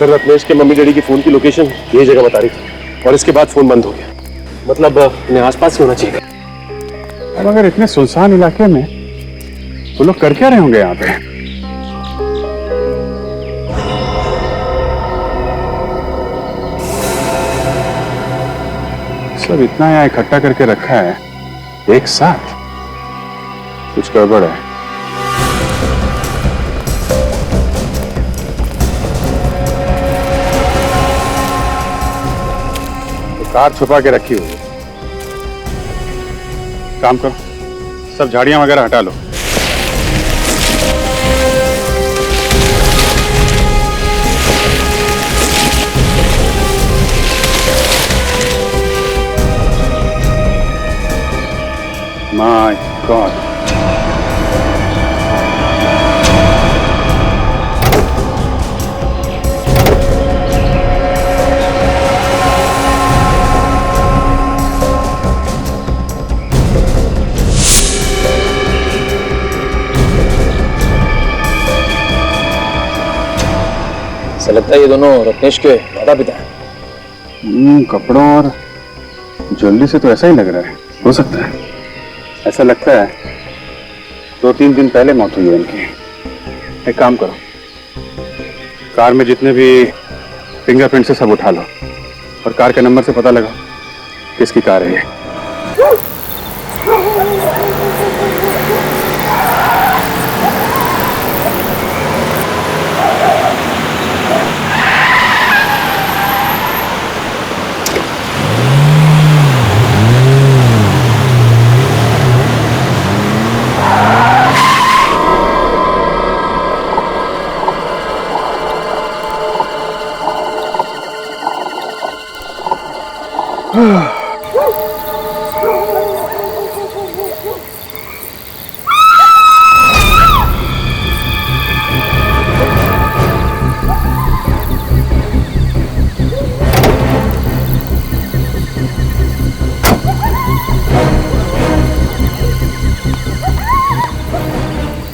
Sir Ratnesh के mummy daddy की phone की लोकेशन यही जगह बता रही थी और इसके बाद फोन बंद हो गया। मतलब इन्हें आसपास ही होना चाहिए। अब अगर इतने सुनसान इलाके में वो लोग कर क्या रहे होंगे यहाँ पे? सब इतना यहाँ इकट्ठा करके रखा है एक साथ, कुछ गड़बड़ है। तो कार छुपा के रखी हुई है। काम करो, सब झाड़ियां वगैरह हटा लो। My God. ऐसा लगता है ये दोनों रत्नेश के माता पिता हैं। कपड़ों और ज्वेलरी से तो ऐसा ही लग रहा है। हो सकता है, ऐसा लगता है 2-3 दिन पहले मौत हुई है इनकी। एक काम करो, कार में जितने भी फिंगरप्रिंट से सब उठा लो और कार के नंबर से पता लगाओ किसकी कार है ये।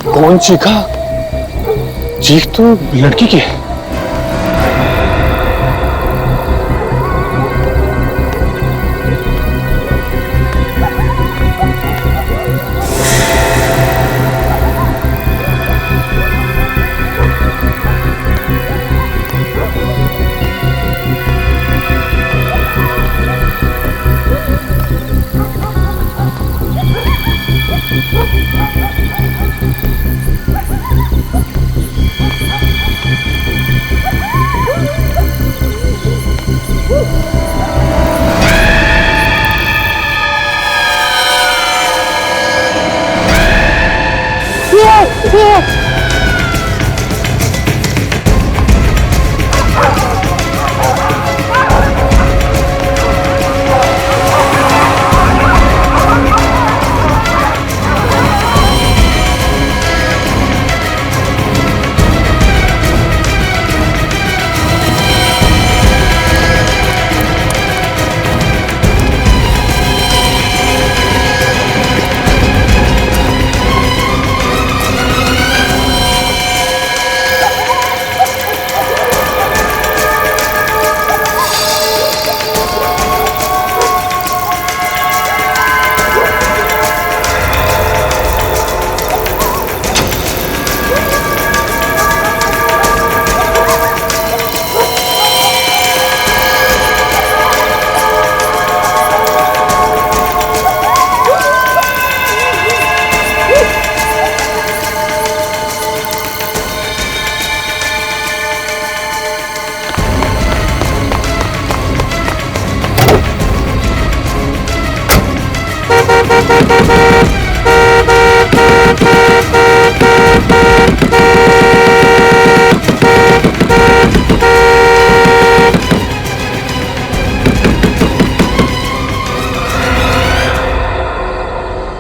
कौन चीखा? चीख तो लड़की की है।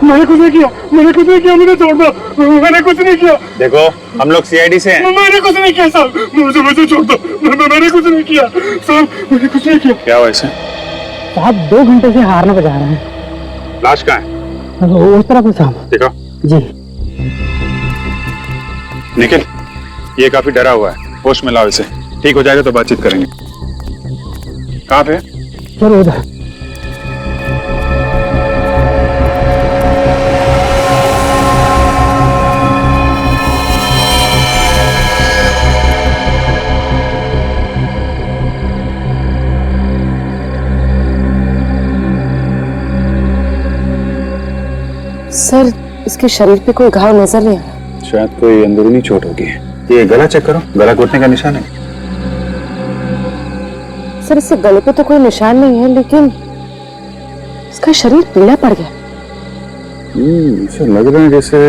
मैंने कुछ नहीं किया, मैंने कुछ नहीं किया, मुझे छोड़ दो, मैंने कुछ नहीं किया। देखो हम लोग सीआईडी से हैं। मैंने कुछ नहीं किया साहब, मुझे छोड़ दो, मैंने कुछ नहीं किया साहब, मैंने कुछ नहीं किया। क्या हुआ इसे? साहब 2 घंटे से हारना बजा रहे हैं। लाश कहाँ है? उस तरफ है साहब। देखो जी। निखिल, ये काफी डरा हुआ है, होश में लाओ इसे। ठीक हो जाएगा तो बातचीत करेंगे। कहाँ पे? सर उधर। सर, इसके शरीर पे कोई घाव नजर नहीं आ रहा। शायद कोई अंदरूनी चोट होगी। ये गला चेक करो, गला घोटने का निशान है। सर, इससे गले पे तो कोई निशान नहीं है, लेकिन इसका शरीर पीला पड़ गया। इसे लग रहा है जैसे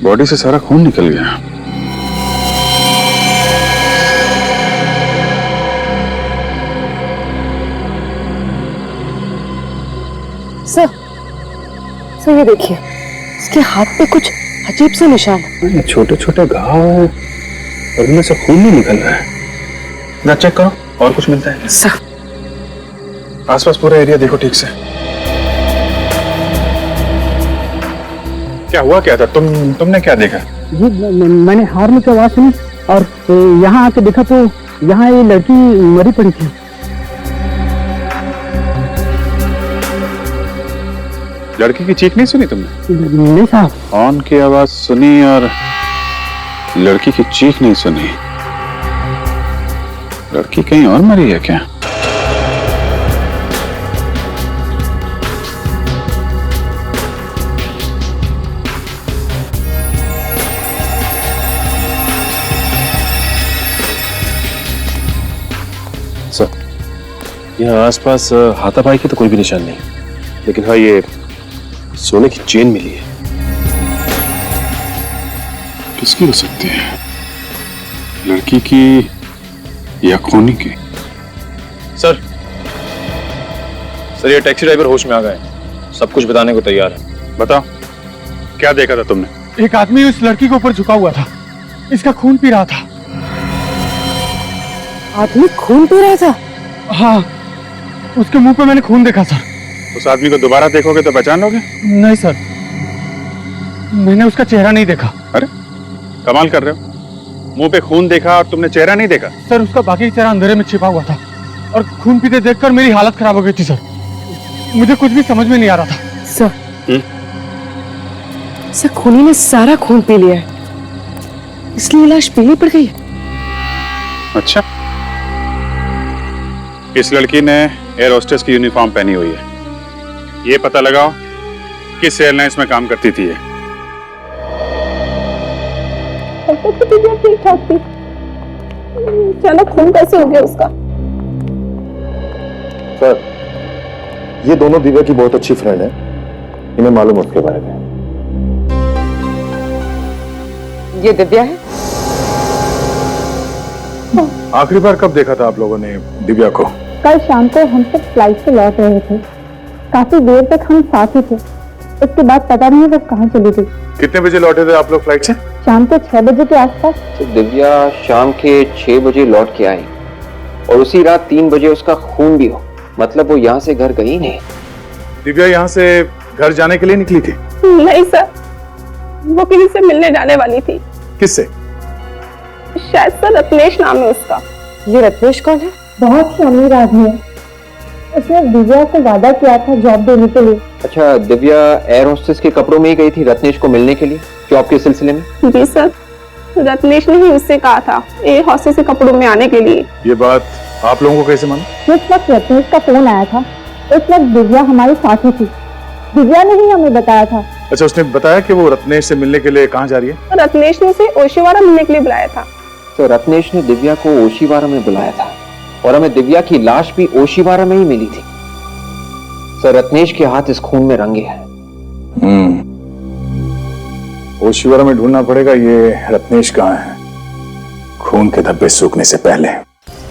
बॉडी से सारा खून निकल गया। सर ये देखिए, इसके हाथ पे कुछ अजीब से निशान है। ये छोटे छोटे घाव हैं और इनमें से खून नहीं निकल रहा है। ना चेक करो और कुछ मिलता है। सर, आसपास पूरा एरिया देखो ठीक से। क्या हुआ, क्या था? तुमने क्या देखा? जी मैंने हार्न की आवाज सुनी और यहाँ आके देखा तो यहाँ ये लड़की मरी पड़ी थी। लड़की की चीख नहीं सुनी तुमने? नहीं साहब। हॉर्न की आवाज सुनी और लड़की की चीख नहीं सुनी। लड़की कहीं और मरी है क्या? सर, यहाँ आसपास हाथापाई की तो कोई भी निशान नहीं, लेकिन हाँ ये सोने की चेन मिली है। किसकी हो सकती है? लड़की की या खूनी की? सर, ये टैक्सी ड्राइवर होश में आ गए, सब कुछ बताने को तैयार है। बताओ, क्या देखा था तुमने? एक आदमी उस लड़की के ऊपर झुका हुआ था, इसका खून पी रहा था। आदमी खून पी रहा था? हाँ, उसके मुंह पे मैंने खून देखा सर। उस आदमी को दोबारा देखोगे तो पहचान लोगे? नहीं सर, मैंने उसका चेहरा नहीं देखा। अरे कमाल कर रहे हो, मुंह पे खून देखा और तुमने चेहरा नहीं देखा? सर, उसका बाकी चेहरा अंधेरे में छिपा हुआ था और खून पीते देखकर मेरी हालत खराब हो गई थी सर। मुझे कुछ भी समझ में नहीं आ रहा था। सर, खूनी ने सारा खून पी लिया है, इसलिए लाश पीली पड़ गई। अच्छा, इस लड़की ने एयर होस्टेस की यूनिफॉर्म पहनी हुई है। ये पता लगाओ किस एयरलाइंस में काम करती थी ये। ठीक ठाक थी, अचानक खून कैसे हो गया उसका? सर, ये दोनों दिव्या की बहुत अच्छी फ्रेंड है, इन्हें मालूम है उसके बारे में। ये दिव्या है? आखिरी बार कब देखा था आप लोगों ने दिव्या को? कल शाम को हम सब फ्लाइट से लौट रहे थे, काफी देर तक हम साथ ही थे। उसके बाद पता नहीं वो कहाँ चली गई। कितने बजे लौटे थे आप लोग फ्लाइट से? शाम को 6 बजे के आसपास। तो दिव्या शाम के 6 बजे लौट के आई और उसी रात 3 बजे उसका खून भी हो, मतलब वो यहाँ से घर गई नहीं। दिव्या यहाँ से घर जाने के लिए निकली थी? नहीं सर, वो किसी से मिलने जाने वाली थी। किससे? शायद सर रत्नेश नाम है उसका। ये रत्नेश कौन है? बहुत ही अमीर आदमी है, उसने दिव्या को वादा किया था जॉब देने के लिए। अच्छा, दिव्या एयर होस्टेस के कपड़ों में ही गई थी रत्नेश को मिलने के लिए जॉब के सिलसिले में? जी सर, रत्नेश ने ही उससे कहा था एयर होस्टेस के कपड़ों में आने के लिए। ये बात आप लोगों को कैसे मालूम? जिस वक्त रत्नेश का फोन आया था उस वक्त दिव्या हमारे साथ ही थी, दिव्या ने ही हमें बताया था। अच्छा, उसने बताया कि वो रत्नेश से मिलने के लिए कहाँ जा रही है? रत्नेश ने उसे ओशिवारा मिलने के लिए बुलाया था। तो रत्नेश ने दिव्या को ओशिवारा में बुलाया था और हमें दिव्या की लाश भी ओशिवारा में ही मिली थी। सर, रत्नेश के हाथ इस खून में रंगे हैं। ओशिवारा में ढूंढना पड़ेगा ये रत्नेश कहाँ है, खून के धब्बे सूखने से पहले।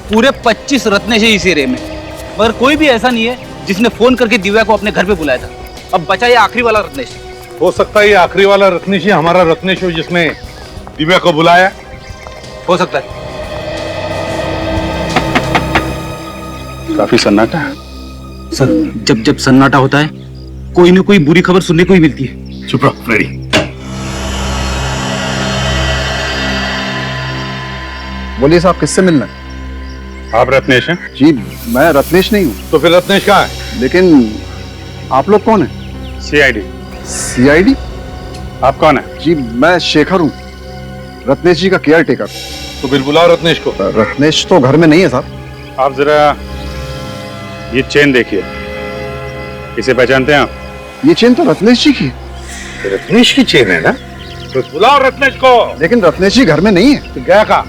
पूरे 25 रत्नेश है इस एरिया में, मगर कोई भी ऐसा नहीं है जिसने फोन करके दिव्या को अपने घर पे बुलाया था। अब बचा ये आखिरी वाला रत्नेश। हो सकता है ये आखिरी वाला रत्नेश ही हमारा रत्नेश हो जिसने दिव्या को बुलाया। हो सकता है। काफी सन्नाटा है। सर, जब जब सन्नाटा होता है कोई ना कोई बुरी खबर सुनने को ही मिलती है। चुप रहो फ्रेडी। बोलिए साहब, किससे मिलना है? आप रत्नेश हैं? जी मैं रत्नेश नहीं हूँ। तो फिर रत्नेश कहाँ है? लेकिन आप लोग कौन हैं? सीआईडी। सीआईडी? आप कौन है? जी मैं शेखर हूँ, रत्नेश जी का केयर टेकर। तो फिर बुलाओ रत्नेश को। रत्नेश तो घर में नहीं है साहब। आप जरा ये चेन देखिए, इसे पहचानते हैं आप? ये चेन तो रत्नेश जी की है। रत्नेश की चेन है ना? तो बुलाओ रत्नेश को। लेकिन रत्नेश जी घर में नहीं है। तो गया कहाँ?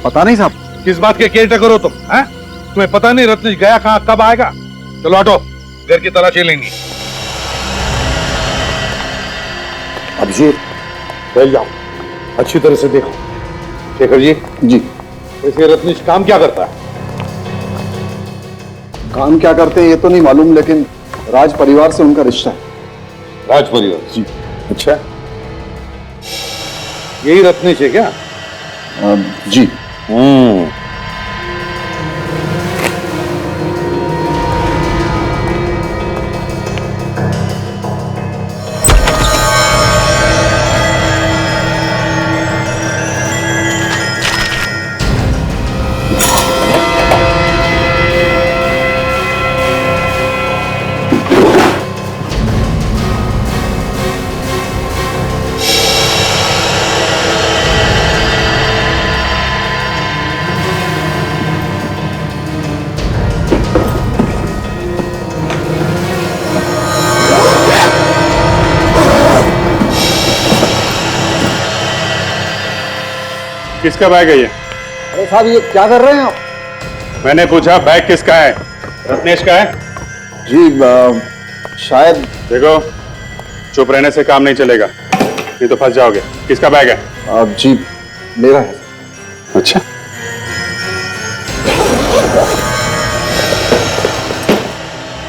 पता नहीं साहब। किस बात के केयर टेकर हो तुम? हैं? तुम्हें पता नहीं रत्नेश गया कहाँ, कब आएगा? चलो हटो, घर की तलाशी लेंगे। अभिजीत बैठ जाओ, अच्छी तरह से देखो। शेखर जी। जी। वैसे रत्नेश काम क्या करता है? काम क्या करते हैं ये तो नहीं मालूम, लेकिन राज परिवार से उनका रिश्ता है। राज परिवार? जी। अच्छा, यही रत्नेश है क्या? जी। किसका बैग है ये? अरे साहब ये क्या कर रहे हैं आप? मैंने पूछा बैग किसका है? रत्नेश का है? जी शायद। देखो, चुप रहने से काम नहीं चलेगा, नहीं तो फंस जाओगे। किसका बैग है? जी मेरा है। अच्छा,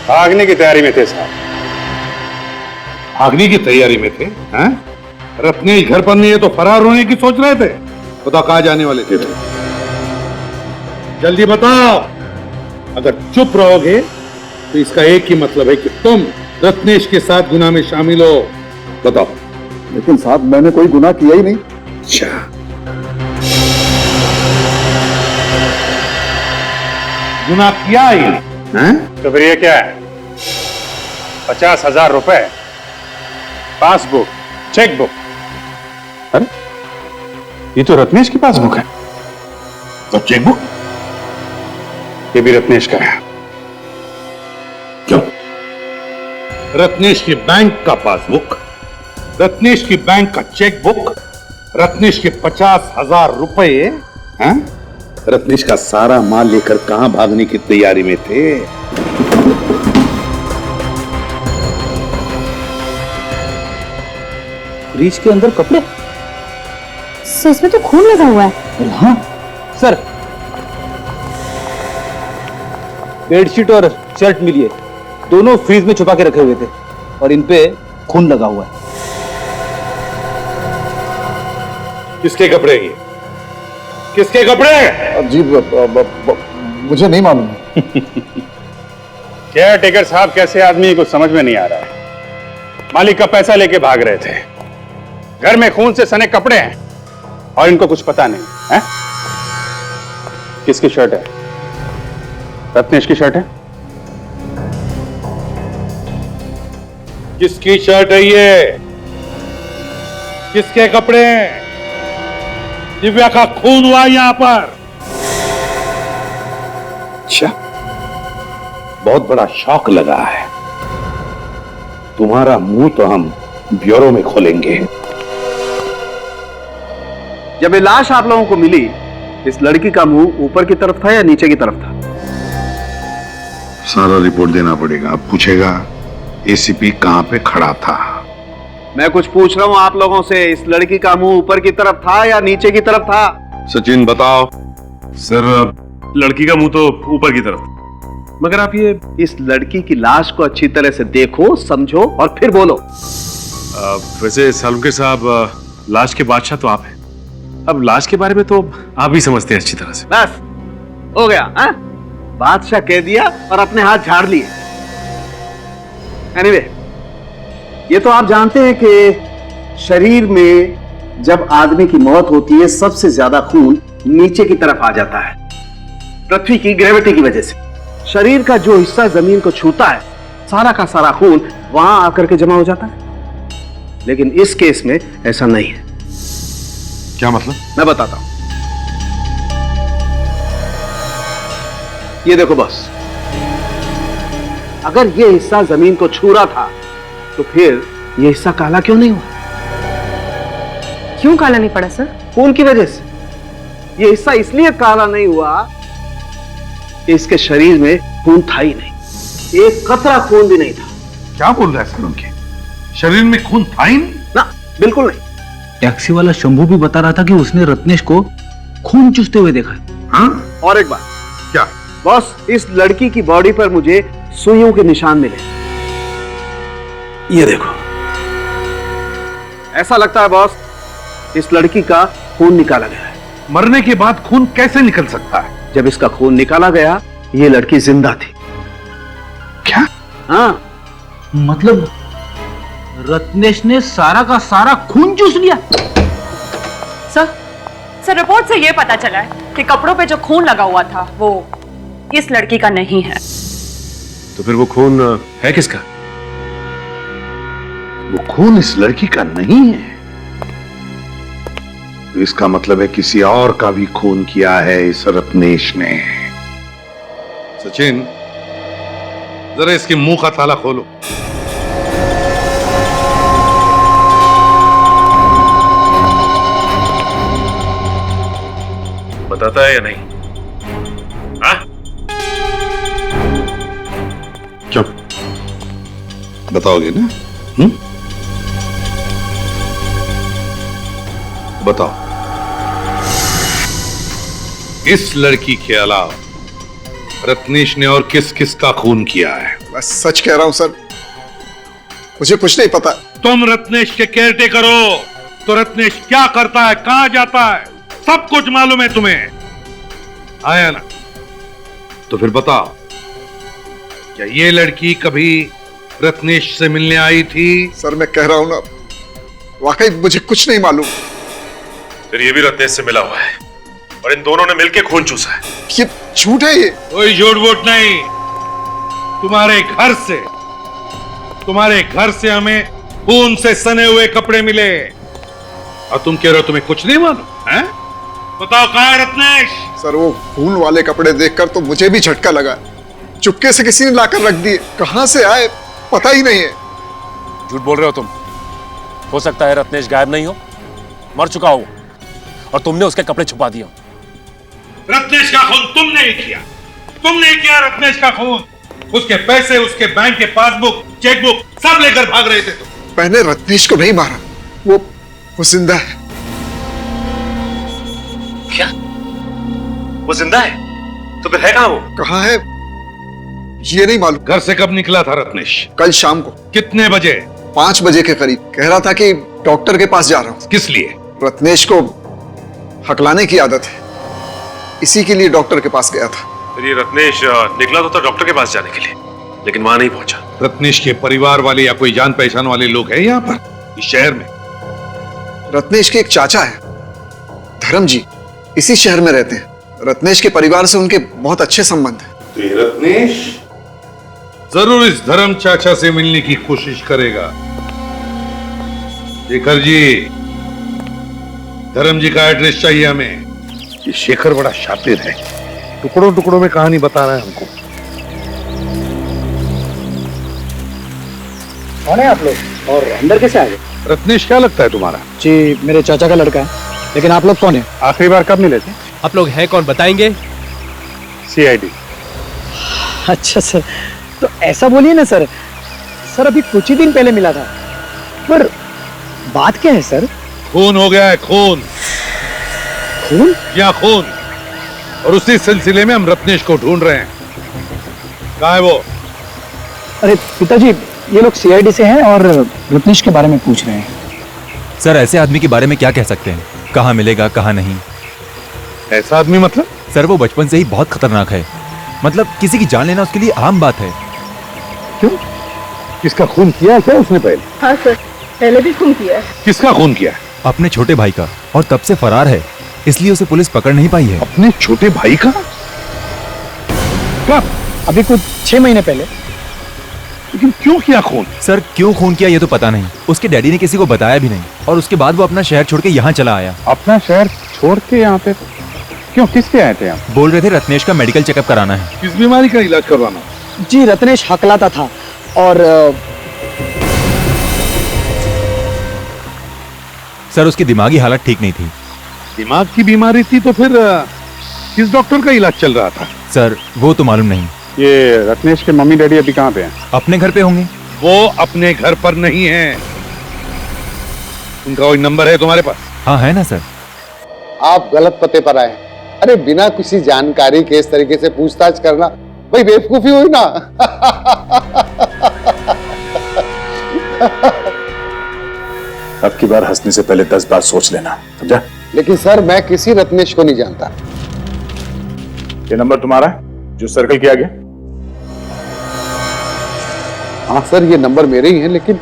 भागने की तैयारी में थे साहब? भागने की तैयारी में थे? हैं? रत्नेश घर पर नहीं है तो फरार होने की सोच रहे थे? बताओ कहाँ जाने वाले थे? जल्दी बताओ। अगर चुप रहोगे तो इसका एक ही मतलब है कि तुम रत्नेश के साथ गुनाह में शामिल हो। बताओ। लेकिन साहब मैंने कोई गुनाह किया ही नहीं। अच्छा, गुनाह किया ही नहीं? तो फिर ये क्या है? 50,000 रुपए, पासबुक, चेकबुक। अरे ये तो रत्नेश की पासबुक है। तो चेकबुक ये भी रत्नेश का है। क्यों? रत्नेश की बैंक का पासबुक, रत्नेश की बैंक का चेकबुक, रत्नेश के 50,000 रुपए हैं? रत्नेश का सारा माल लेकर कहां भागने की तैयारी में थे? फ्रिज के अंदर कपड़े? सर इसमें तो खून लगा हुआ है। हाँ सर, बेडशीट और शर्ट मिली है, दोनों फ्रीज में छुपा के रखे हुए थे और इन पे खून लगा हुआ है। किसके कपड़े ये? किसके कपड़े? जी मुझे नहीं मालूम। केयर टेकर साहब कैसे आदमी को समझ में नहीं आ रहा है। मालिक का पैसा लेके भाग रहे थे, घर में खून से सने कपड़े हैं और इनको कुछ पता नहीं है। किसकी शर्ट है? रत्नेश की शर्ट है? किसकी शर्ट है ये? किसके कपड़े हैं? दिव्या का खून हुआ यहां पर। अच्छा, बहुत बड़ा शौक लगा है तुम्हारा। मुंह तो हम ब्यूरो में खोलेंगे। जब ये लाश आप लोगों को मिली, इस लड़की का मुंह ऊपर की तरफ था या नीचे की तरफ था? सारा रिपोर्ट देना पड़ेगा। अब पूछेगा एसीपी कहां पे खड़ा था। मैं कुछ पूछ रहा हूं आप लोगों से, इस लड़की का मुंह ऊपर की तरफ था या नीचे की तरफ था? सचिन बताओ। सर लड़की का मुंह तो ऊपर की तरफ था, मगर आप ये इस लड़की की लाश को अच्छी तरह से देखो, समझो और फिर बोलो। वैसे सालुंके साहब, लाश के बादशाह तो आप हैं, अब लाश के बारे में तो आप ही समझते हैं अच्छी तरह से। बस हो गया हा? बादशाह कह दिया और अपने हाथ झाड़ लिए। एनीवे, ये तो आप जानते हैं कि शरीर में जब आदमी की मौत होती है सबसे ज्यादा खून नीचे की तरफ आ जाता है पृथ्वी की ग्रेविटी की वजह से। शरीर का जो हिस्सा जमीन को छूता है सारा का सारा खून वहां आकर के जमा हो जाता है, लेकिन इस केस में ऐसा नहीं है। क्या मतलब? मैं बताता हूं। ये देखो बॉस, अगर ये हिस्सा जमीन को छू रहा था तो फिर ये हिस्सा काला क्यों नहीं हुआ? क्यों काला नहीं पड़ा सर? खून की वजह से। ये हिस्सा इसलिए काला नहीं हुआ कि इसके शरीर में खून था ही नहीं, एक कतरा खून भी नहीं था। क्या बोल रहा है सर? उनके शरीर में खून था ही नहीं? ना, बिल्कुल नहीं। टैक्सी वाला शंभू भी बता रहा था कि उसने रत्नेश को खून चूसते हुए देखा है। हाँ? और एक बात। क्या? बॉस, इस लड़की की बॉडी पर मुझे सुइयों के निशान मिले। ये देखो, ऐसा लगता है बॉस इस लड़की का खून निकाला गया है। मरने के बाद खून कैसे निकल सकता है? जब इसका खून निकाला गया ये लड़की जिंदा थी। क्या? हाँ, मतलब रत्नेश ने सारा का सारा खून चूस लिया। सर रिपोर्ट से यह पता चला है कि कपड़ों पे जो खून लगा हुआ था वो इस लड़की का नहीं है। तो फिर वो खून है किसका? वो खून इस लड़की का नहीं है तो इसका मतलब है किसी और का भी खून किया है इस रत्नेश ने। सचिन, जरा इसके मुंह का ताला खोलो। बताता है या नहीं? हाँ? चुप। बताओगे ना? बताओ। इस लड़की के अलावा रत्नेश ने और किस किस का खून किया है? मैं सच कह रहा हूं सर, मुझे कुछ नहीं पता। तुम रत्नेश के केयरटेकर हो तो रत्नेश क्या करता है, कहां जाता है, सब कुछ मालूम है तुम्हें, आया ना? तो फिर बताओ, क्या ये लड़की कभी रत्नेश से मिलने आई थी? सर मैं कह रहा हूं ना, वाकई मुझे कुछ नहीं मालूम। फिर ये भी रत्नेश से मिला हुआ है और इन दोनों ने मिलकर खून चूसा है। ये झूठ है। ये कोई झूठ वूठ नहीं। तुम्हारे घर से हमें खून से सने हुए कपड़े मिले और तुम कह रहे हो तुम्हें कुछ नहीं मालूम है? बताओ कहां है रत्नेश? सर वो खून वाले कपड़े देखकर तो मुझे भी झटका लगा। चुपके से किसी ने लाकर रख दिए, कहां से आए पता ही नहीं है। झूठ बोल रहे हो तुम। हो सकता है रत्नेश गायब नहीं हो, मर चुका हो और तुमने उसके कपड़े छुपा दिए। रत्नेश का खून तुमने ही किया। तुमने किया रत्नेश का खून। उसके पैसे, उसके बैंक के पासबुक, चेकबुक सब लेकर भाग रहे थे तुम। मैंने रत्नेश को नहीं मारा, वो जिंदा है। क्या? वो जिंदा है? तो फिर है कहां वो? कहां है ये नहीं मालूम। घर से कब निकला था रत्नेश? कल शाम को। कितने बजे? 5 बजे के करीब। कह रहा था कि डॉक्टर के पास जा रहा हूं। किस लिए? रत्नेश को हकलाने की आदत है, इसी के लिए डॉक्टर के पास गया था। फिर ये रत्नेश निकला तो था डॉक्टर के पास जाने के लिए, लेकिन वहां नहीं पहुंचा। रत्नेश के परिवार वाले या कोई जान पहचान वाले लोग हैं यहाँ पर इस शहर में? रत्नेश के एक चाचा है, धर्म जी, इसी शहर में रहते हैं। रत्नेश के परिवार से उनके बहुत अच्छे संबंध हैं। तो ये रत्नेश जरूर इस धर्म चाचा से मिलने की कोशिश करेगा। शेखर जी, धर्म जी का एड्रेस चाहिए हमें। ये शेखर बड़ा शातिर है, टुकड़ों टुकड़ों में कहानी बता रहा है हमको। कौन है आप लोग और अंदर कैसे आ गए? रत्नेश क्या लगता है तुम्हारा? जी मेरे चाचा का लड़का है, लेकिन आप लोग कौन है? आखिरी बार कब मिले थे? आप लोग हैं कौन बताएंगे? CID। अच्छा सर, तो ऐसा बोलिए ना सर। सर अभी कुछ ही दिन पहले मिला था, पर बात क्या है सर? खून हो गया है, खून। खून? क्या खून? और उसी सिलसिले में हम रत्नेश को ढूंढ रहे हैं। कहाँ है वो? अरे पिताजी, ये लोग CID से हैं और रत्नेश के बारे में पूछ रहे हैं। सर ऐसे आदमी के बारे में क्या कह सकते हैं, कहाँ मिलेगा कहाँ नहीं। ऐसा आदमी मतलब? सर वो बचपन से ही बहुत खतरनाक है, मतलब किसी की जान लेना उसके लिए आम बात है। क्यों? किसका खून किया है क्या उसने पहले? हाँ सर, पहले भी खून किया है। किसका खून किया है? अपने छोटे भाई का, और तब से फरार है। इसलिए उसे पुलिस पकड़ नहीं पाई है। अपने छोटे भाई का? कब? अभी कुछ 6 महीने पहले। लेकिन क्यों किया खून? सर क्यों खून किया ये तो पता नहीं, उसके डैडी ने किसी को बताया भी नहीं, और उसके बाद वो अपना शहर छोड़ के यहाँ चला आया। अपना शहर छोड़ के यहाँ पे? क्यों, किस लिए आए थे आप? बोल रहे थे रत्नेश का मेडिकल चेकअप कराना है। किस बीमारी का इलाज करवाना? जी, रत्नेश हकलाता था और सर उसकी दिमागी हालत ठीक नहीं थी। दिमाग की बीमारी थी तो फिर किस डॉक्टर का इलाज चल रहा था? सर वो तो मालूम नहीं। ये रत्नेश के मम्मी डैडी अभी कहाँ पे हैं? अपने घर पे होंगे। वो अपने घर पर नहीं है। उनका कोई नंबर है तुम्हारे पास? हाँ है ना सर। आप गलत पते पर आए। अरे बिना किसी जानकारी के इस तरीके से पूछताछ करना भाई बेवकूफी हुई ना। अब की बार हंसने से पहले 10 बार सोच लेना, समझा? लेकिन सर मैं किसी रत्नेश को नहीं जानता। ये नंबर तुम्हारा है जो सर्कल किया गया? हाँ सर ये नंबर मेरे ही है, लेकिन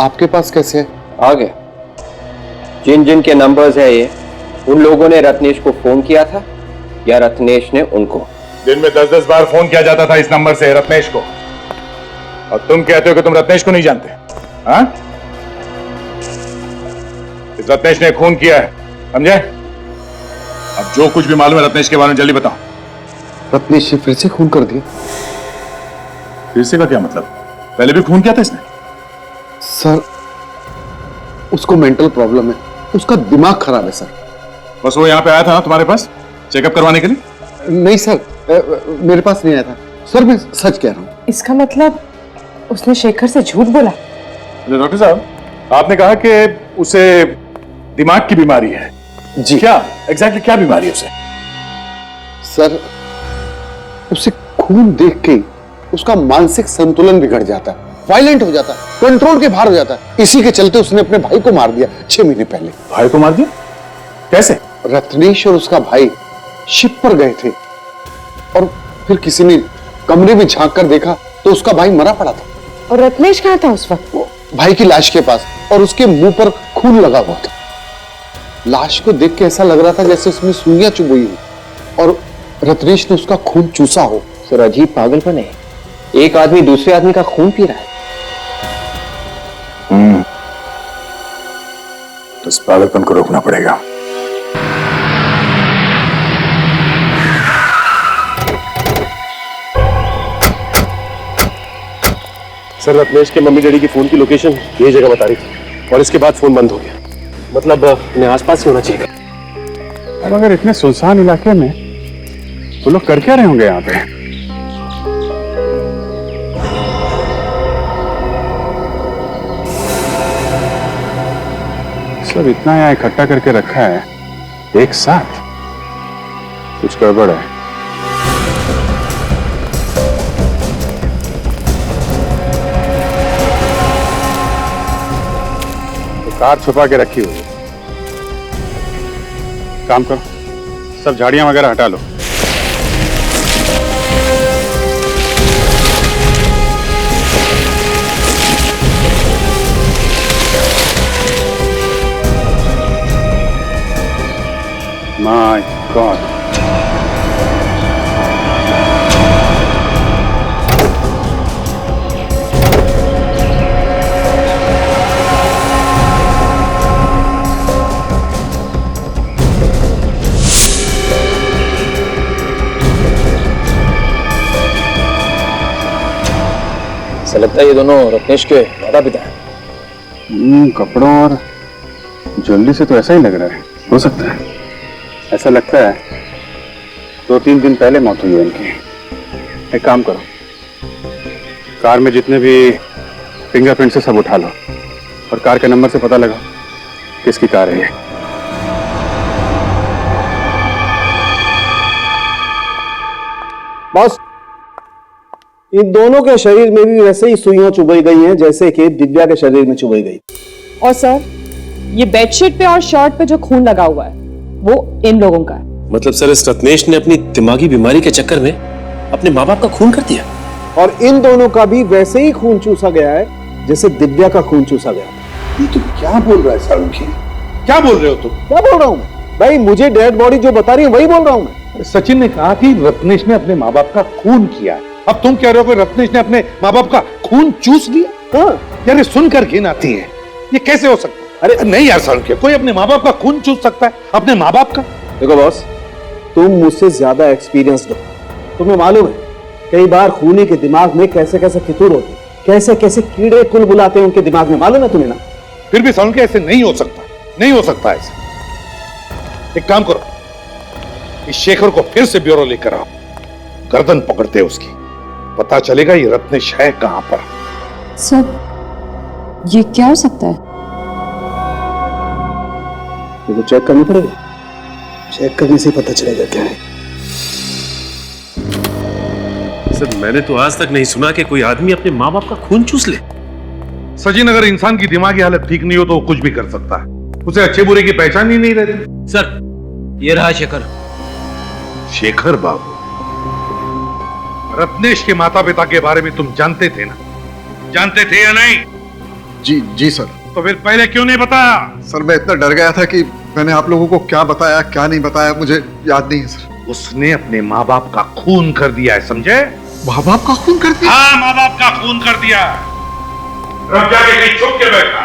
आपके पास कैसे है? आ गया। जिन जिन के नंबर्स है ये, उन लोगों ने रत्नेश को फोन किया था या रत्नेश ने उनको? दिन में 10-10 बार फोन किया जाता था इस नंबर से रत्नेश को, और तुम कहते हो कि तुम रत्नेश को नहीं जानते? हाँ? इस रत्नेश ने खून किया है, समझे? अब जो कुछ भी मालूम है रत्नेश के बारे में जल्दी बताओ। रत्नेश ने फिर से खून कर दिया? फिर से का क्या मतलब? पहले भी खून किया था इसने? सर उसको मेंटल प्रॉब्लम है, उसका दिमाग खराब है सर। बस वो यहाँ पे आया था ना तुम्हारे पास चेकअप करवाने के लिए? नहीं सर, मेरे पास नहीं आया था सर, मैं सच कह रहा हूँ। इसका मतलब उसने शेखर से झूठ बोला? डॉक्टर साहब आपने कहा कि उसे दिमाग की बीमारी है। जी क्या एग्जैक्टली क्या बीमारी है उसे? सर उसे खून देख के उसका मानसिक संतुलन बिगड़ जाता है, वायलेंट हो जाता है, कंट्रोल के बाहर हो जाता है। इसी के चलते उसने अपने भाई को मार दिया 6 महीने पहले। भाई को मार दिया? कैसे? रत्नेश और उसका भाई शिप पर गए थे और फिर किसी ने कमरे में झांक कर देखा तो उसका भाई मरा पड़ा था। और रत्नेश कहाँ था उस वक्त? भाई की लाश के पास, और उसके मुंह पर खून लगा हुआ था। लाश को देख के ऐसा लग रहा था जैसे उसमें सुइयां चुभ हुई हो और रत्नेश ने उसका खून चूसा हो। सर अजीब पागलपन है, एक आदमी दूसरे आदमी का खून पी रहा है। तो इस पागलपन को रोकना पड़ेगा। सर रत्नेश के मम्मी डैडी की फोन की लोकेशन यही जगह बता रही थी, और इसके बाद फोन बंद हो गया। मतलब इन्हें आसपास ही होना चाहिए। अब अगर इतने सुनसान इलाके में वो लोग कर क्या रहे होंगे यहाँ पे? सब इतना यहाँ इकट्ठा करके रखा है एक साथ, कुछ गड़बड़ है। तो कार छुपा के रखी हुई है। काम करो, सब झाड़ियां वगैरह हटा लो। My God. ऐसा लगता है ये दोनों रत्नेश के माता पिता हैं। कपड़ों और ज्वेलरी से तो ऐसा ही लग रहा है। हो सकता है, ऐसा लगता है 2-3 दिन पहले मौत हुई है इनकी। एक काम करो, कार में जितने भी फिंगरप्रिंट्स है सब उठा लो और कार के नंबर से पता लगा किसकी कार है ये। बॉस, इन दोनों के शरीर में भी वैसे ही सुइयां चुभाई गई हैं जैसे कि दिव्या के शरीर में चुभाई गई। और सर ये बेडशीट पे और शर्ट पे जो खून लगा हुआ है वो इन लोगों का है। मतलब सर इस रत्नेश ने अपनी दिमागी बीमारी के चक्कर में अपने माँ बाप का खून कर दिया, और इन दोनों का भी वैसे ही खून चूसा गया है जैसे दिव्या का खून चूसा गया था। ये तुम क्या बोल रहा है सारुखी? क्या बोल रहे हो तुम? क्या बोल रहा हूं? भाई मुझे डेड बॉडी जो बता रही है वही बोल रहा हूं मैं। सचिन ने कहा कि रत्नेश ने अपने माँ बाप का खून किया है। अब तुम कह रहे हो कि रत्नेश ने अपने माँ बाप का खून चूस लिया? हाँ यार, ये सुनकर घिन आती है। ये कैसे हो सकता है? अरे नहीं यार सौंदर्य, कोई अपने माँ बाप का खून चूस सकता है? अपने माँ बाप का? देखो बॉस, तुम मुझसे ज्यादा एक्सपीरियंस्ड हो, तुम्हें मालूम है कई बार खूनी के दिमाग में कैसे कैसे फितूर होते हैं, कैसे कैसे कीड़े कुल बुलाते हैं उनके दिमाग में, मालूम है तुम्हें ना? फिर भी सौंदर्य ऐसे नहीं हो सकता, नहीं हो सकता ऐसे। एक काम करो, इस शेखर को फिर से ब्यूरो लेकर आओ, गर्दन पकड़ते उसकी, पता चलेगा ये रत्नेश है कहां पर। सर ये क्या हो सकता है? ये तो चेक करना पड़ेगा, चेक करने से पता चलेगा क्या है। सर मैंने तो आज तक नहीं सुना कि कोई आदमी अपने माँ बाप का खून चूस ले। सचिन, अगर इंसान की दिमागी हालत ठीक नहीं हो तो वो कुछ भी कर सकता है, उसे अच्छे बुरे की पहचान ही नहीं रहती। सर ये रहा शेखर। शेखर बाबू, रत्नेश के माता पिता के बारे में तुम जानते थे ना? जानते थे या नहीं? जी जी सर। तो फिर पहले क्यों नहीं बताया? सर मैं इतना डर गया था कि मैंने आप लोगों को क्या बताया क्या नहीं बताया मुझे याद नहीं है सर। उसने अपने माँ बाप का खून कर दिया है, समझे? माँ बाप का खून कर दिया? हाँ, माँ बाप का खून कर दिया। रब जाके कहीं छुप के बैठा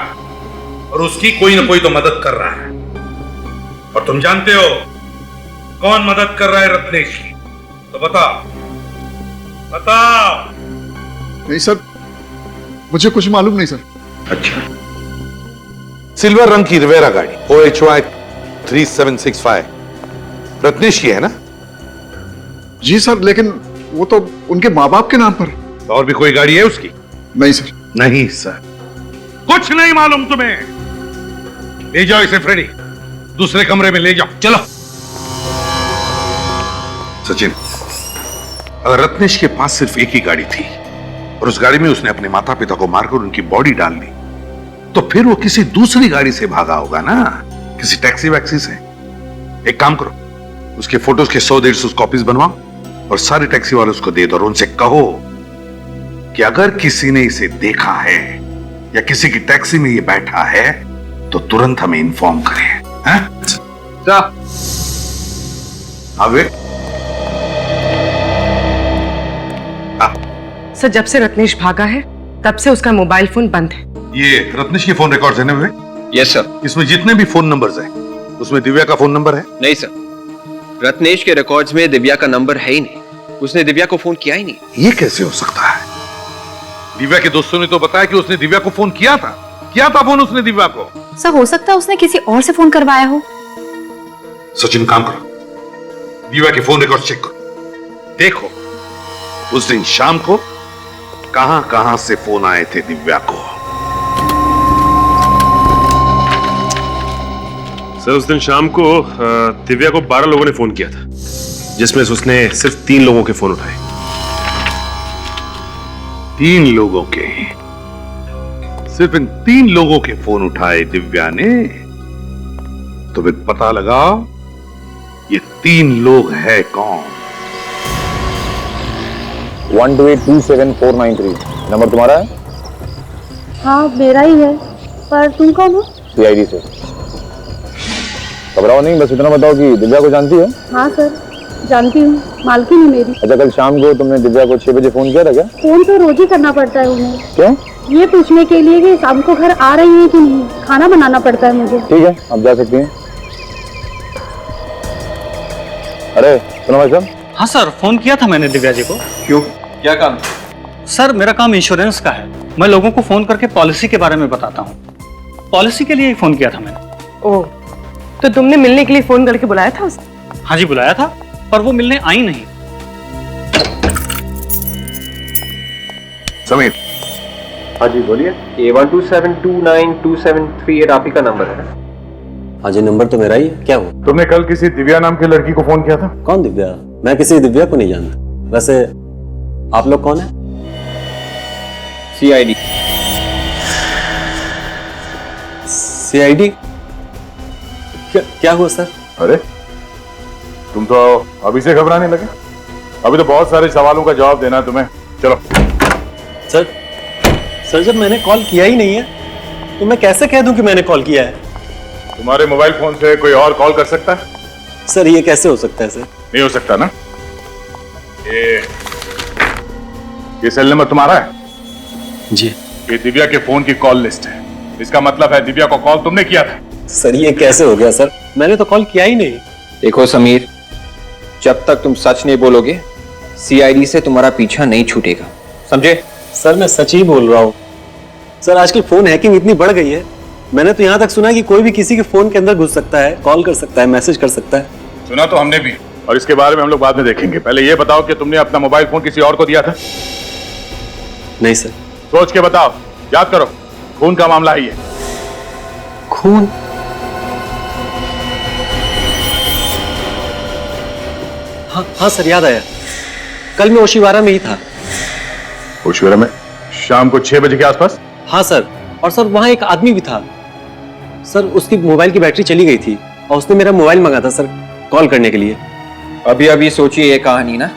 और उसकी कोई ना कोई तो मदद कर रहा है। और तुम जानते हो कौन मदद कर रहा है रत्नेश की? तो बताओ बताओ। नहीं सर, मुझे कुछ मालूम नहीं सर। अच्छा, सिल्वर रंग की रिवेरा गाड़ी OHY 3765 रत्नेश की है ना? जी सर, लेकिन वो तो उनके माँ बाप के नाम पर। और भी कोई गाड़ी है उसकी? नहीं सर। नहीं सर, कुछ नहीं मालूम तुम्हें? ले जाओ इसे फ्रेडी, दूसरे कमरे में ले जाओ, चलो। सचिन, अगर रत्नेश के पास सिर्फ एक ही गाड़ी थी और उस गाड़ी में उसने अपने माता पिता को मारकर उनकी बॉडी डाल दी, तो फिर वो किसी दूसरी गाड़ी से भागा होगा ना, किसी टैक्सी वैक्सी से। एक काम करो, उसके फोटोज के 100-150 कॉपीज बनवाओ और सारे टैक्सी वालों को दे दो और उनसे कहो कि अगर किसी ने इसे देखा है या किसी की टैक्सी में ये बैठा है तो तुरंत हमें इन्फॉर्म करें। जा आगे। सर जब से रत्नेश भागा है तब से उसका मोबाइल फोन बंद है। ये रत्नेश के फोन रिकॉर्ड्स है ना वे? Yes sir. इसमें जितने भी फोन नंबर्स हैं उसमें दिव्या का फोन नंबर है? नहीं सर, रत्नेश के रिकॉर्ड्स में दिव्या का नंबर है ही नहीं, उसने दिव्या को फोन किया ही नहीं। ये कैसे हो सकता है? दिव्या के दोस्तों ने तो बताया कि उसने दिव्या को फोन किया था फोन उसने दिव्या को। सर हो सकता है उसने किसी और से फोन करवाया हो। सचिन काम करो, दिव्या के फोन रिकॉर्ड चेक करो, देखो उस दिन शाम को कहां कहां से फोन आए थे दिव्या को। सर उस दिन शाम को दिव्या को 12 लोगों ने फोन किया था, जिसमें से उसने सिर्फ 3 लोगों के फोन उठाए। 3 लोगों के? सिर्फ इन 3 लोगों के फोन उठाए दिव्या ने? तो फिर पता लगाओ ये 3 लोग है कौन? 12827 नंबर तुम्हारा है? हाँ मेरा ही है, पर तुम कौन हो? CID से। घबराओ नहीं, बस इतना बताओ कि दिव्या को जानती हो? हाँ सर जानती हूँ, मालकिन है मेरी। अच्छा, कल शाम को तुमने दिव्या को 6 बजे फोन किया था क्या? फोन तो रोज ही करना पड़ता है उन्हें। क्यों? ये पूछने के लिए कि शाम को घर आ रही है कि नहीं, खाना बनाना पड़ता है मुझे। ठीक है, आप जा सकती हैं। अरे सुनो भाई साहब। हाँ सर, फोन किया था मैंने दिव्या जी को। क्यों, क्या काम? सर मेरा काम इंश्योरेंस का है, मैं लोगों को फोन करके पॉलिसी के बारे में बताता हूँ। पॉलिसी के लिए ही फोन किया था मैंने। ओह, तो तुमने मिलने के लिए फोन करके बुलाया था उसे? हाँ जी बुलाया था, पर वो मिलने आई नहीं। समीर। हाँ जी बोलिए। A127292738 आप ही का नंबर है? हाँ जी नंबर तो मेरा ही है, क्या हुआ? तुमने कल किसी दिव्या नाम की लड़की को फोन किया था? कौन दिव्या? मैं किसी दिव्या को नहीं जानता। वैसे आप लोग कौन है? CID। CID? क्या हुआ सर? अरे तुम तो अभी से घबराने लगे, अभी तो बहुत सारे सवालों का जवाब देना है तुम्हें। चलो। सर जब मैंने कॉल किया ही नहीं है तो मैं कैसे कह दूं कि मैंने कॉल किया है? तुम्हारे मोबाइल फोन से कोई और कॉल कर सकता है? सर ये कैसे हो सकता है सर? नहीं हो सकता ना। ये सेल नंबर तुम्हारा है? जी। ये दिव्या के फोन की कॉल लिस्ट है। इसका मतलब है दिव्या को कॉल तुमने किया था। सर ये कैसे हो गया सर? मैंने तो कॉल किया ही नहीं। देखो समीर, जब तक तुम सच नहीं बोलोगे सीआईडी से तुम्हारा पीछा नहीं छूटेगा, समझे? सर मैं सच ही बोल रहा हूँ सर। आजकल फोन हैकिंग इतनी बढ़ गई है, मैंने तो यहाँ तक सुना है कि कोई भी किसी के फोन के अंदर घुस सकता है, कॉल कर सकता है, मैसेज कर सकता है। सुना तो हमने भी, और इसके बारे में हम लोग बाद में देखेंगे। पहले ये बताओ कि तुमने अपना मोबाइल फोन किसी और को दिया था? नहीं सर। सोच के बताओ, याद करो, खून का मामला ही है। खून? हाँ सर याद आया, कल मैं ओशिवारा में ही था। ओशिवारा में? शाम को 6 बजे के आसपास? हाँ सर, और सर वहां एक आदमी भी था सर, उसकी मोबाइल की बैटरी चली गई थी और उसने मेरा मोबाइल मंगा था सर कॉल करने के लिए। अभी सोचिए ये कहानी ना।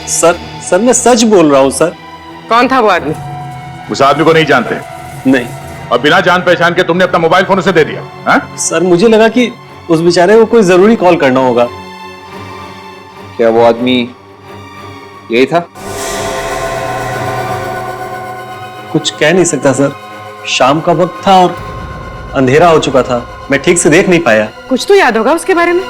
सर मैं सच बोल रहा हूँ सर। कौन था वो आदमी? उस आदमी को नहीं जानते? नहीं। और बिना जान पहचान के तुमने अपना मोबाइल फोन उसे दे दिया? हा? सर मुझे लगा कि उस बेचारे को कोई जरूरी कॉल करना होगा। क्या वो आदमी यही था? कुछ कह नहीं सकता सर, शाम का वक्त था और अंधेरा हो चुका था, मैं ठीक से देख नहीं पाया। कुछ तो याद होगा उसके बारे में।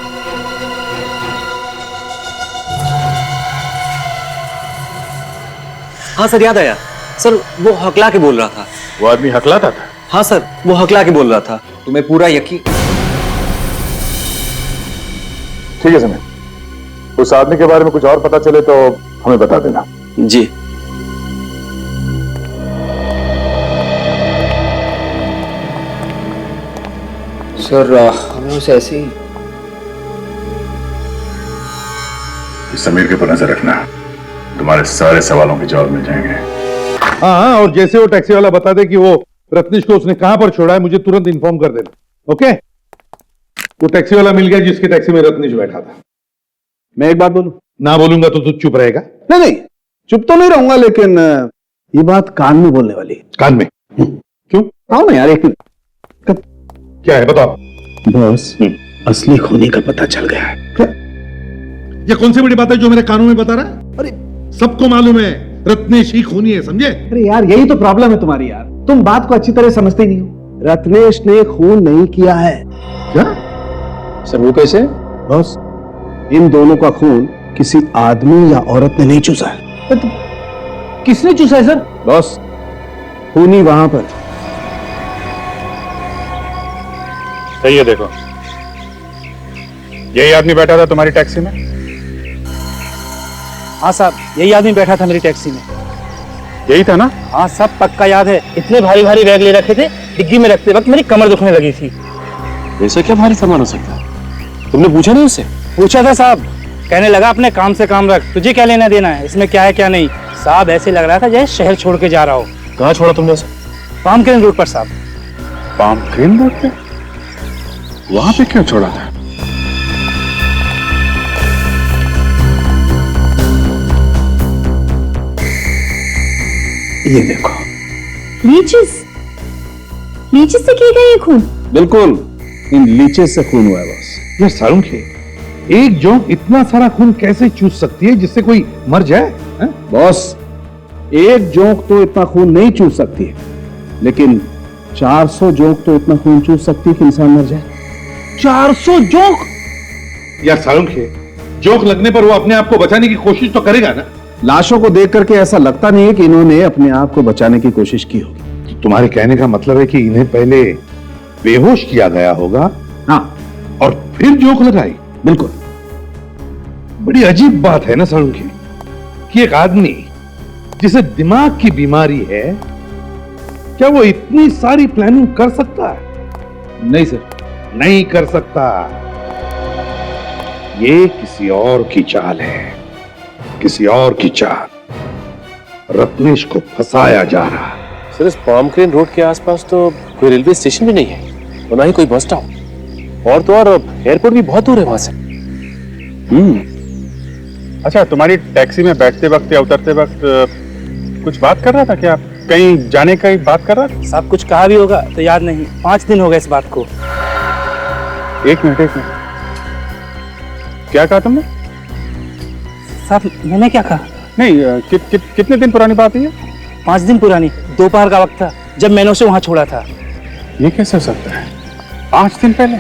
हाँ सर याद आया सर, वो हकला के बोल रहा था। वो आदमी हकलाता था? हाँ सर, वो हकला के बोल रहा था। तुम्हें पूरा यकीन? ठीक है समीर, उस आदमी के बारे में कुछ और पता चले तो हमें बता देना। जी। सर हमें उसे ऐसे ही समीर के ऊपर नजर रखना, तुम्हारे सारे सवालों के जवाब मिल जाएंगे। हाँ, और जैसे वो टैक्सी वाला बता दे कि वो रत्नेश को उसने कहां पर छोड़ा है, मुझे तुरंत इन्फॉर्म कर देना। ओके? वो टैक्सी वाला मिल गया जिसकी टैक्सी में रत्नेश बैठा था। मैं एक बात बोलूं? ना बोलूंगा तो तू चुप रहेगा? नहीं, चुप तो नहीं रहूंगा, लेकिन ये बात कान में बोलने वाली। कान में? क्यों? आओ ना यार, एक मिनट। क्या है बताओ। बॉस, असली खूनी का पता चल गया है। क्या? ये कौन सी बड़ी बात है जो मेरे कानों में बता रहा है? अरे सबको मालूम है रत्नेश ही खूनी है, समझे? अरे यार यही तो प्रॉब्लम है तुम्हारी यार, तुम बात को अच्छी तरह समझते नहीं हो। रत्नेश ने खून नहीं किया है। क्या? सर वो कैसे? बॉस, इन दोनों का खून किसी आदमी या औरत ने नहीं चूसा है। तो किसने चूसा है सर? बॉस, खूनी वहां पर। सही है, देखो यही आदमी बैठा था तुम्हारी टैक्सी में? हाँ साहब, यही आदमी बैठा था मेरी टैक्सी में। यही था ना? हाँ सब पक्का याद है। इतने भारी भारी बैग ले रखे थे, डिग्गी में रखते वक्त मेरी कमर दुखने लगी थी। ऐसा क्या भारी सामान हो सकता है? तुमने पूछा नहीं उससे? पूछा था साहब, कहने लगा अपने काम से काम रख, तुझे क्या लेना देना है, इसमें क्या है क्या नहीं। साहब ऐसे लग रहा था जैसे शहर छोड़ के जा रहा हो। कहाँ छोड़ा तुमने उसे? पाम क्रेन रोड पर साहब। पाम क्रेन रोड पे? वहां पे क्यों छोड़ा था? ये देखो, लीचेस से किए गए ये खून? बिल्कुल, इन लीचेस से खून हुआ है बॉस। ये सारुंखे, एक जोंक इतना सारा खून कैसे चूस सकती है जिससे कोई मर जाए? बॉस, एक जोंक तो इतना खून नहीं चूस सकती है, लेकिन 400 जोंक तो इतना खून चूस सकती है कि इंसान मर जाए। 400 जोंक? यार सारुंखे, जोंक लगने पर वो अपने आप को बचाने की कोशिश तो करेगा ना? लाशों को देख करके ऐसा लगता नहीं है कि इन्होंने अपने आप को बचाने की कोशिश की होगी। तो तुम्हारे कहने का मतलब है कि इन्हें पहले बेहोश किया गया होगा, हाँ, और फिर जोंक लगाई? बिल्कुल। बड़ी अजीब बात है ना सारुंखे, कि एक आदमी जिसे दिमाग की बीमारी है, क्या वो इतनी सारी प्लानिंग कर सकता है? नहीं सर, नहीं कर सकता। ये किसी और की चाल है, किसी और की चाल। रत्नेश को फंसाया जा रहा है। सर, इस पाम क्रेन रोड के आसपास तो कोई रेलवे स्टेशन भी नहीं है, और ना ही कोई बस स्टॉप, और तो और एयरपोर्ट भी बहुत दूर है वहां से। अच्छा, तुम्हारी टैक्सी में बैठते वक्त या उतरते वक्त कुछ बात कर रहा था क्या आप? कहीं जाने का ही बात कर रहा? सब कुछ कहा भी होगा तो याद नहीं। 5 दिन हो गए इस बात को। एक मिनट। क्या कहा तुमने? साहब मैंने क्या कहा? नहीं, कितने दिन पुरानी बात है ये? 5 दिन पुरानी। दोपहर का वक्त था जब मैंने उसे वहां छोड़ा था। ये कैसे हो सकता है? 5 दिन पहले?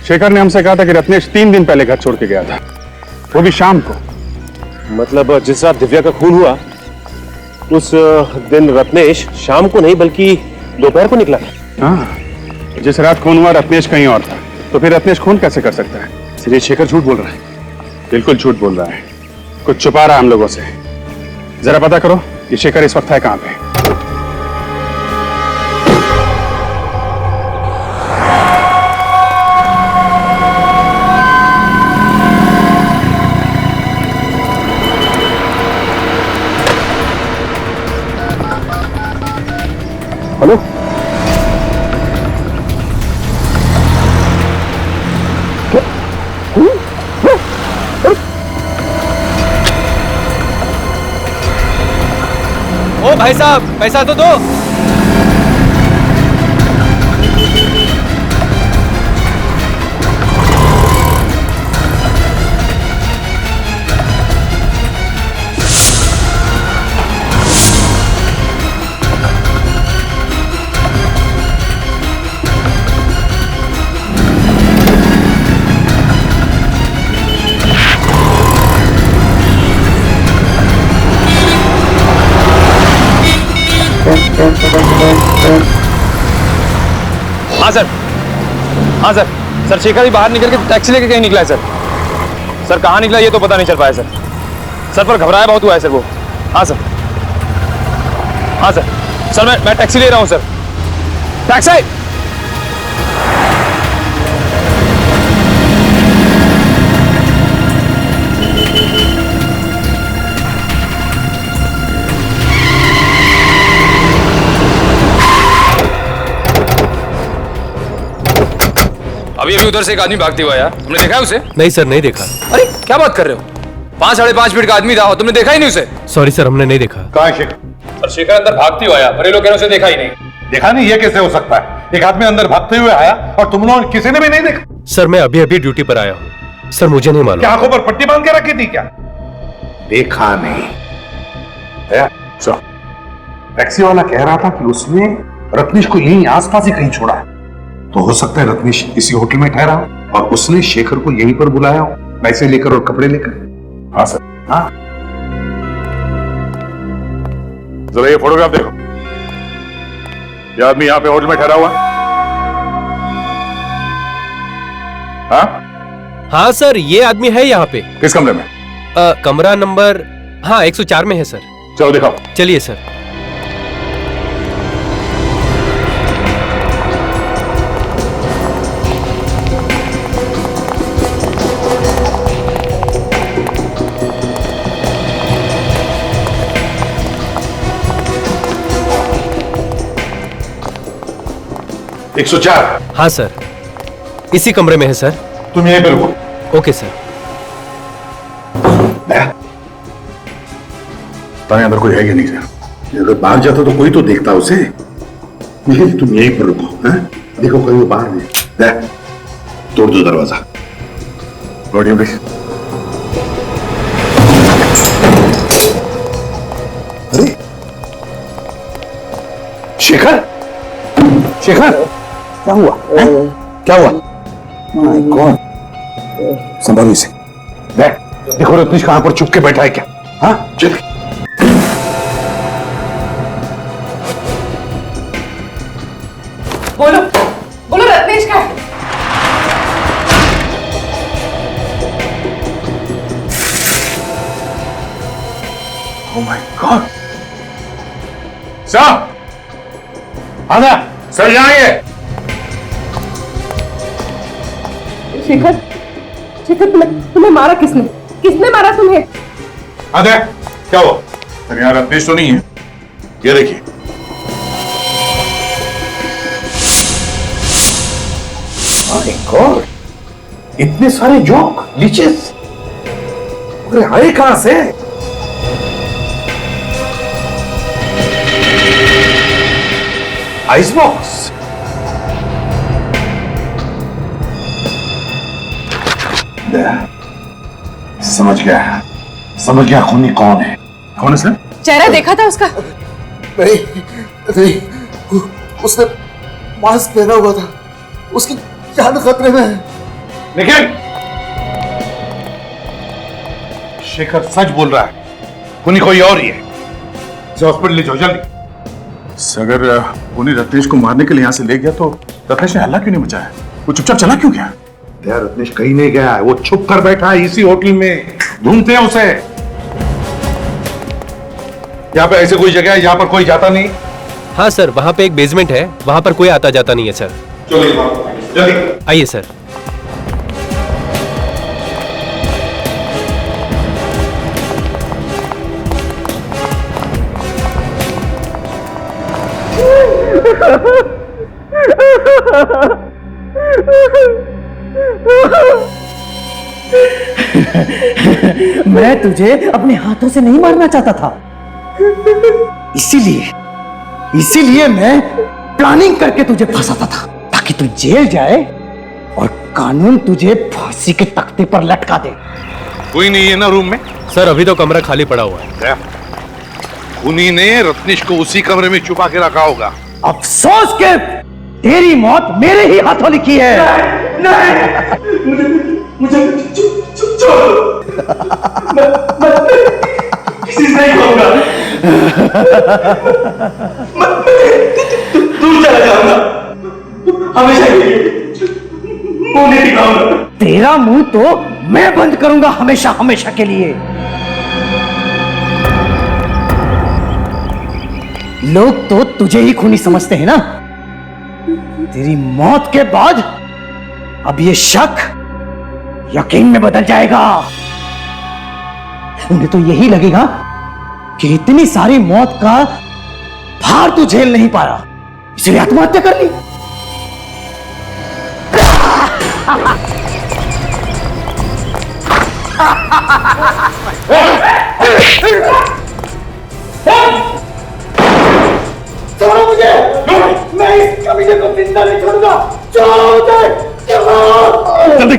शेखर ने हमसे कहा था कि रत्नेश 3 दिन पहले घर छोड़ के गया था, वो भी शाम को। मतलब जिस रात दिव्या का खून हुआ उस दिन रत्नेश शाम को नहीं बल्कि दोपहर को निकला था। हाँ, जिस रात खून हुआ रत्नेश कहीं और था, तो फिर रत्नेश खून कैसे कर सकता है? इसलिए शेखर झूठ बोल रहा है। बिल्कुल झूठ बोल रहा है, कुछ छुपा रहा है हम लोगों से। जरा पता करो ये शेखर इस वक्त है कहां पे। हेलो, ओ भाई साहब पैसा तो दो। हाँ सर। सर शेखर भी बाहर निकल के टैक्सी लेके कहीं निकला है सर। सर कहाँ निकला ये तो पता नहीं चल पाया सर। सर पर घबराया बहुत हुआ है सर वो। हाँ सर। हाँ सर। सर मैं टैक्सी ले रहा हूँ सर। टैक्सी। अभी उधर से एक आदमी भागते हुआ यार, तुमने देखा है उसे? नहीं सर, नहीं देखा। अरे क्या बात कर रहे हो? 5-5.5 फीट का आदमी था, तुमने देखा ही नहीं उसे? सॉरी सर, हमने नहीं देखा। कहाँ है शेखर? सर शेखर अंदर भागती हुआ आया, पर ये लोग कह रहे उसे देखा ही नहीं। देखा नहीं? ये कैसे हो सकता है? एक आदमी अंदर भागते हुए आया और तुम लोग किसी ने भी नहीं देखा? सर मैं अभी अभी ड्यूटी पर आया हूँ सर, मुझे नहीं मालूम। क्या आंखों पर पट्टी बांध के रखी थी क्या? देखा नहीं? टैक्सी वाला कह रहा था कि उसने रत्नेश को यहीं आसपास ही कहीं छोड़ा है, तो हो सकता है रत्नेश किसी होटल में ठहरा और उसने शेखर को यहीं पर बुलाया हो, पैसे लेकर और कपड़े लेकर। हाँ सर। हाँ, जरा ये फोटोग्राफ देखो। ये आदमी यहाँ पे होटल में ठहरा हुआ? हाँ हाँ सर, ये आदमी है यहाँ पे। किस कमरे में? कमरा नंबर 104 में है सर। चलो दिखाओ। चलिए सर। एक 104। हाँ सर, इसी कमरे में है सर। तुम यहीं पे रुको। Okay sir. ताने अंदर कोई है कि नहीं सर? अगर बाहर जाता तो कोई तो देखता उसे। तुम यहीं पर रुको। हैं? देखो कोई वो बाहर नहीं। तोड़ दो दरवाजा। लौटिए प्लीज। अरे शेखर, शेखर क्या हुआ? क्या हुआ? माय गॉड, संभालो इसे। देखो रत्नेश कहां पर चुप के बैठा है क्या? हाँ चल। बोलो बोलो, रत्नेश का है? Oh my God! सर, आना, सर यहाँ आइए। शेखर, शेखर तुम्हें मारा किसने? किसने मारा तुम्हें? आदे, क्या हुआ? सर यहाँ रत्नेश तो नहीं है। ये देखिए। My God! इतने सारे जोक, लीचेस, अरे आए कहां से? Ice box? समझ गया खूनी कौन है। कौन है सर? चेहरा देखा था उसका? नहीं, उसने मास्क पहना हुआ था, उसकी जान खतरे में है। लेकिन शेखर सच बोल रहा है, खूनी कोई और ही है। इसे हॉस्पिटल ले जाओ जल्दी। अगर खूनी रत्नेश को मारने के लिए यहाँ से ले गया तो रत्नेश ने हल्ला क्यों नहीं मचाया? वो चुपचाप चला क्यों गया? यार रत्नेश कहीं नहीं गया है, वो छुप कर बैठा है इसी होटल में, ढूंढते हैं उसे। यहाँ पे ऐसे कोई जगह है जहाँ पर कोई जाता नहीं? हाँ सर, वहाँ पे एक बेसमेंट है, वहाँ पर कोई आता जाता नहीं है सर। जल्दी आइए सर। मैं तुझे अपने हाथों से नहीं मारना चाहता था, इसीलिए मैं प्लानिंग करके तुझे फंसाता था ताकि तू जेल जाए और कानून तुझे फांसी के तख्ते पर लटका दे। कोई नहीं है ना रूम में? सर अभी तो कमरा खाली पड़ा हुआ है। खूनी ने रत्नेश को उसी कमरे में छुपा के रखा होगा। अफसोस के तेरी मौत मेरे ही हाथों लिखी है। मुझे छोड़, मैं किसी से नहीं कहूंगा, मैं दूर चला जाऊंगा, हमेशा के लिए मुंह नहीं दिखाऊंगा। तेरा मुंह तो मैं बंद करूंगा हमेशा हमेशा के लिए। लोग तो तुझे ही खूनी समझते हैं ना। तेरी मौत के बाद अब ये शक यकीन में बदल जाएगा। उन्हें तो यही लगेगा कि इतनी सारी मौत का भार तू झेल नहीं पा रहा, इसलिए आत्महत्या कर ली। छोड़ो मुझे, मैं इस कमीने को जिंदा नहीं छोड़ूंगा। छोड़ो मुझे, जल्दी।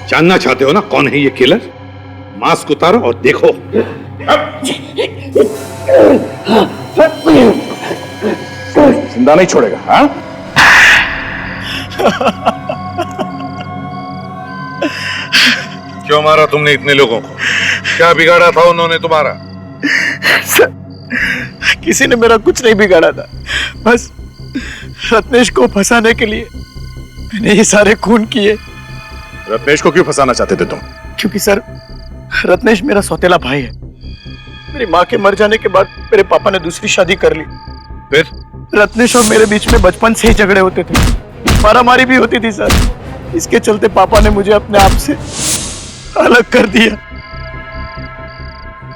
जानना चाहते हो ना कौन है ये किलर? मास्क उतारो और देखो। जिंदा नहीं छोड़ेगा। हाँ? क्यों मारा तुमने इतने लोगों को? क्या बिगाड़ा था उन्होंने तुम्हारा? किसी ने मेरा कुछ नहीं बिगाड़ा था, बस रत्नेश को फंसाने के लिए मैंने ये सारे खून किए। रत्नेश को क्यों फंसाना चाहते थे तुम? क्योंकि सर, रत्नेश मेरा सौतेला भाई है। मेरी माँ के मर जाने के बाद मेरे पापा ने दूसरी शादी कर ली। फिर रत्नेश और मेरे बीच में बचपन से ही झगड़े होते थे, मारामारी भी होती थी सर। इसके चलते पापा ने मुझे अपने आप से अलग कर दिया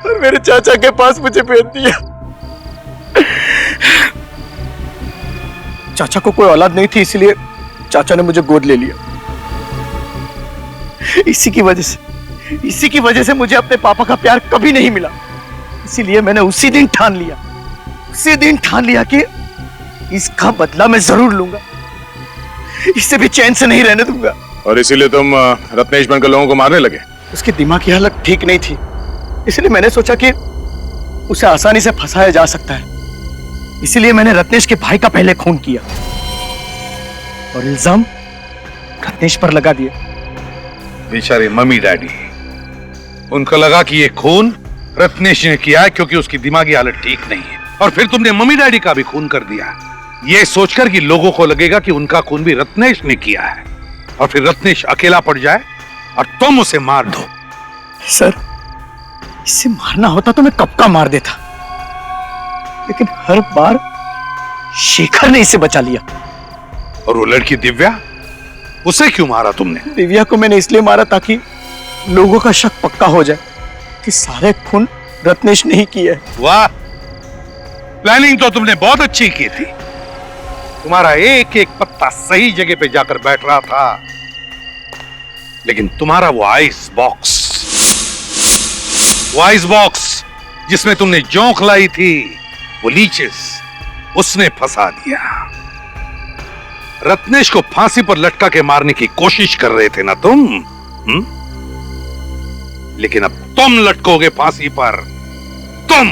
और मेरे चाचा के पास मुझे भेज दिया। चाचा को कोई औलाद नहीं थी, इसलिए चाचा ने मुझे गोद ले लिया। इसी की वजह से मुझे अपने पापा का प्यार कभी नहीं मिला। इसीलिए मैंने उसी दिन ठान लिया कि इसका बदला मैं जरूर लूंगा, इससे भी चैन से नहीं रहने दूंगा। और इसीलिए तुम रत्नेश बनकर लोगों को मारने लगे? उसकी दिमागी हालत ठीक नहीं थी, इसलिए मैंने सोचा कि उसे आसानी से फंसाया जा सकता है। इसीलिए मैंने रत्नेश के भाई का पहले खून किया और इल्जाम रत्नेश पर लगा दिया। बेचारे मम्मी डैडी, उनको लगा कि ये खून रत्नेश ने किया है क्योंकि उसकी दिमागी हालत ठीक नहीं है, और फिर तुमने मम्मी डैडी का भी खून कर दिया, ये सोचकर कि लोगों को लगेगा कि उनका खून भी रत्नेश ने किया है, और फिर रत्नेश अकेला पड़ जाए और तुम उसे मार दो। सर, इसे मारना होता तो मैं कब का मार देता, लेकिन हर बार शेखर ने इसे बचा लिया। और वो लड़की दिव्या, उसे क्यों मारा तुमने? दिव्या को मैंने इसलिए मारा ताकि लोगों का शक पक्का हो जाए कि सारे खून रत्नेश ने ही किए हैं। वाह, प्लानिंग तो तुमने बहुत अच्छी की थी। तुम्हारा एक एक पत्ता सही जगह पे जाकर बैठ रहा था, लेकिन तुम्हारा वो आइस बॉक्स वो आइस बॉक्स जिसमें तुमने जोंक लाई थी, वो लीचेस उसने फंसा दिया। रत्नेश को फांसी पर लटका के मारने की कोशिश कर रहे थे ना तुम? लेकिन अब तुम लटकोगे फांसी पर, तुम।